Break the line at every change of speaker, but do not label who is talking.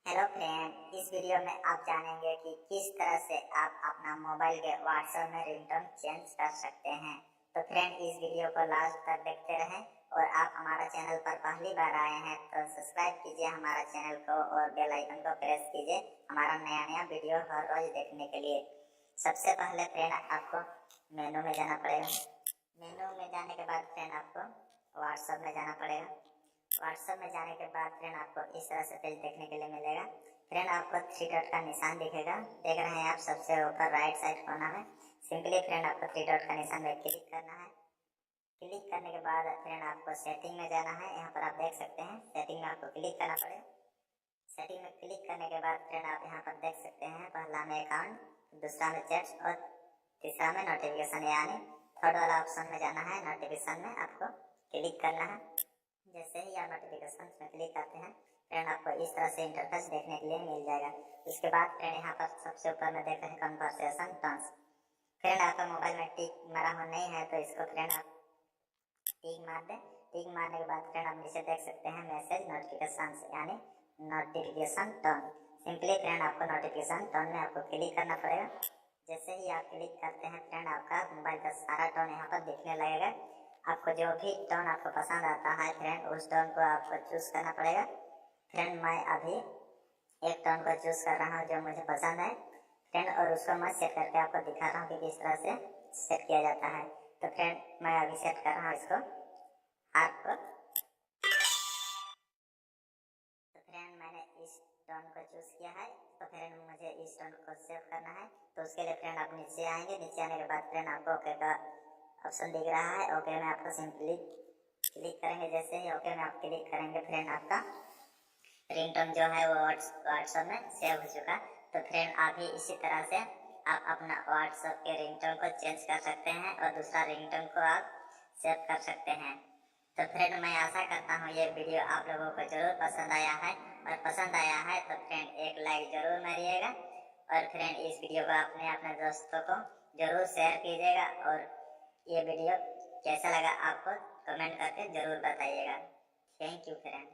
Hello friend, इस video में आप जानेंगे कि किस तरह से आप अपना मोबाइल के व्हाट्सएप में रिंगटोन चेंज कर सकते हैं। तो फ्रेंड, इस वीडियो को लास्ट तक देखते रहें और आप हमारा चैनल पर पहली बार आए हैं तो सब्सक्राइब कीजिए हमारा चैनल को और बेल आइकन को प्रेस कीजिए हमारा नया वीडियो हर रोज देखने के लिए। सबसे पहले फ्रेंड आपको मेनू में जाना पड़ेगा। मेनू में जाने के बाद फ्रेंड आपको व्हाट्सएप में जाना पड़ेगा। व्हाट्सएप में जाने के बाद फ्रेंड आपको इस तरह से पेज देखने के लिए मिलेगा। फ्रेंड आपको 3 डॉट का निशान दिखेगा, देख रहे हैं आप सबसे ऊपर राइट साइड कोना में। सिंपली फ्रेंड आपको 3 डॉट का निशान में क्लिक करना है। क्लिक करने के बाद फ्रेंड आपको सेटिंग में जाना है। यहाँ पर आप देख सकते हैं सेटिंग में आपको क्लिक करना पड़ेगा। सेटिंग में क्लिक करने के बाद फ्रेंड आप यहाँ पर देख सकते हैं पहला में अकाउंट, दूसरा में चैट्स और तीसरा में नोटिफिकेशन, यानी थर्ड वाला ऑप्शन में जाना है। नोटिफिकेशन में आपको क्लिक करना है। जैसे ही आप नोटिफिकेशन में क्लिक करते हैं फ्रेंड आपको इस तरह से इंटरफेस देखने के लिए मिल जाएगा। इसके बाद फ्रेंड यहाँ पर सबसे ऊपर में देख रहे हैं कन्वर्सेशन टर्न्स। फ्रेंड आपका मोबाइल में टिक मारा हुआ नहीं है तो इसको फ्रेंड आप टिक मार दें। टिक मारने के बाद फ्रेंड आप नीचे देख सकते हैं मैसेज नोटिफिकेशन, यानी नोटिफिकेशन टर्न। सिंपली फ्रेंड आपको नोटिफिकेशन टर्न में आपको क्लिक करना पड़ेगा। जैसे ही आप क्लिक करते हैं फ्रेंड आपका मोबाइल का सारा टर्न यहाँ पर दिखने लगेगा। आपको जो भी टोन आपको पसंद आता है फ्रेंड उस टोन को आपको चूज करना पड़ेगा। फ्रेंड मैं अभी एक टोन को चूज कर रहा हूँ जो मुझे पसंद है फ्रेंड, और उसको मैं सेट करके आपको दिखा रहा हूँ कि किस तरह से सेट किया जाता है। तो फ्रेंड मैं अभी सेट कर रहा हूँ इसको हार्ट को। तो फ्रेंड मैंने इस टोन को चूज किया है। तो फ्रेंड मुझे इस टोन को सेव करना है। तो उसके लिए फ्रेंड आप नीचे आएंगे। नीचे आने के बाद फ्रेंड आपको ओके का ऑप्शन दिख रहा है। ओके में आपको सिंपली क्लिक करेंगे। जैसे ही ओके में आप क्लिक करेंगे फ्रेंड आपका रिंगटोन जो है वो व्हाट्सएप में सेव हो चुका। तो फ्रेंड आप भी इसी तरह से आप अपना व्हाट्सएप के रिंगटोन को चेंज कर सकते हैं और दूसरा रिंगटोन को आप सेव कर सकते हैं। तो फ्रेंड मैं आशा करता हूँ ये वीडियो आप लोगों को जरूर पसंद आया है, और पसंद आया है तो फ्रेंड एक लाइक जरूर मारिएगा। और फ्रेंड इस वीडियो को अपने दोस्तों को जरूर शेयर कीजिएगा, और ये वीडियो कैसा लगा आपको कमेंट करके जरूर बताइएगा। Thank you friend.